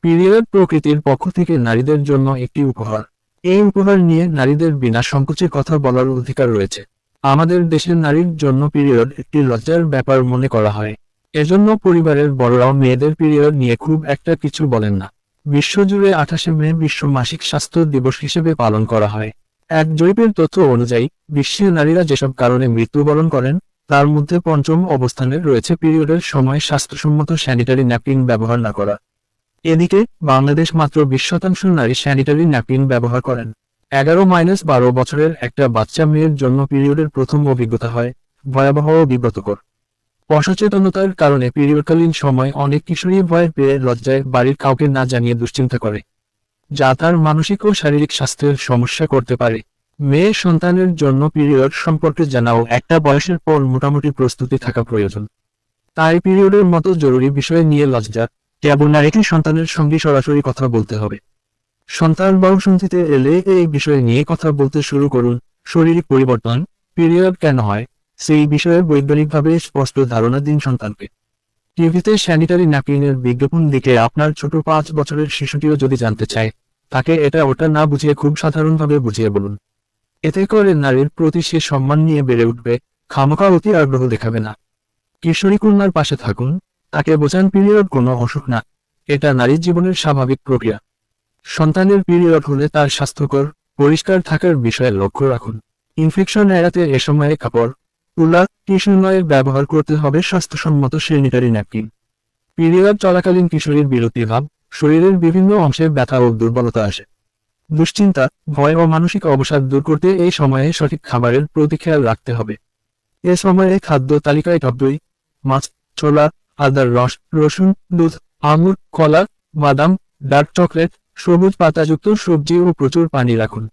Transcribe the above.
Period প্রকৃতির পক্ষ থেকে নারীদের জন্য একটি উপহার। এই উপহার নিয়ে নারীদের বিনা সংকোচে কথা বলার অধিকার রয়েছে। আমাদের দেশের নারীর জন্য পিরিয়ড একটি লজ্জার ব্যাপার মনে করা হয়। এজন্য পরিবারের বড়রাও মেয়েদের পিরিয়ড নিয়ে খুব একটা কিছু বলেন না। বিশ্বজুড়ে 28শে মে বিশ্ব মাসিক স্বাস্থ্য দিবস হিসেবে পালন করা হয়। এক জরিপের তথ্য অনুযায়ী বিশ্বের নারীরা যেসব কারণে মৃত্যুবরণ করেন তার মধ্যে পঞ্চম অবস্থানে রয়েছে পিরিয়ডের সময় স্বাস্থ্যসম্মত স্যানিটারি ন্যাপকিন ব্যবহার না করা। এদিকে বাংলাদেশ মাত্র 20% নারী স্যানিটারি ন্যাপকিন ব্যবহার করেন। 11-12 বছরের একটা বাচ্চা মেয়ের জন্য পিরিয়ডের প্রথম অভিজ্ঞতা হয় ভয়াবহ ও বিব্রতকর। অসচেতনতার কারণে পিরিয়ডকালীন সময় অনেক কিশোরী ভয় পেয়ে লজ্জায় বাড়ির কাউকে না জানিয়ে দুশ্চিন্তা করে, যা তার মানসিক ও শারীরিক স্বাস্থ্যের সমস্যা করতে পারে। মেয়ে সন্তানের জন্য পিরিয়ড সম্পর্কে জানাও একটা বয়সের পর মোটামুটি প্রস্তুতি থাকা প্রয়োজন। তাই পিরিয়ডের মতো জরুরি বিষয় নিয়ে লজ্জা কেবল না রেখে সন্তানের সঙ্গে সরাসরি কথা বলতে হবে। সন্তান বয়ঃসন্ধিতে এলে এই বিষয় নিয়ে কথা বলতে শুরু করুন। শারীরিক পরিবর্তন, পিরিয়ড কেন হয় সেই বিষয়ে বৈজ্ঞানিকভাবে স্পষ্ট ধারণা দিন সন্তানকে। টিভিতে স্যানিটারি ন্যাপকিনের বিজ্ঞাপন দেখে আপনার ছোট 5 বছরের শিশুটিও যদি জানতে চায়, তাকে এটা ওটা না বুঝিয়ে খুব সাধারণভাবে বুঝিয়ে বলুন। এতে করে নারীর প্রতি সে সম্মান নিয়ে বেড়ে উঠবে, খামোখা অতি আগ্রহ দেখাবে না। কিশোরী কন্যার পাশে থাকুন, তাকে বোঝান পিরিয়ড কোনো অসুখ না, এটা নারীর জীবনের স্বাভাবিক প্রক্রিয়া। সন্তানের পিরিয়ড হলে তার স্বাস্থ্যকর, পরিষ্কার থাকার বিষয়ে লক্ষ্য রাখুন। ইনফেকশন এড়াতে এ সময়ে কাপড়, তুলা, টিস্যু নয় ব্যবহার করতে হবে স্বাস্থ্যসম্মত স্যানিটারি ন্যাপকিন। পিরিয়ড চলাকালীন কিশোরীর বিরক্তিভাব, শরীরের বিভিন্ন অংশে ব্যথা ও দুর্বলতা আসে। দুশ্চিন্তা, ভয় ও মানসিক অবসাদ দূর করতে এই সময়ে সঠিক খাবারের প্রতি খেয়াল রাখতে হবে। এ সময়ে খাদ্য তালিকায় টক দই, মাছ, ছোলা, আদার রস, রসুন, দুধ, আঙুর, কলা, বাদাম, ডার্ক চকলেট, সবুজ পাতাযুক্ত সবজি ও প্রচুর পানি রাখুন।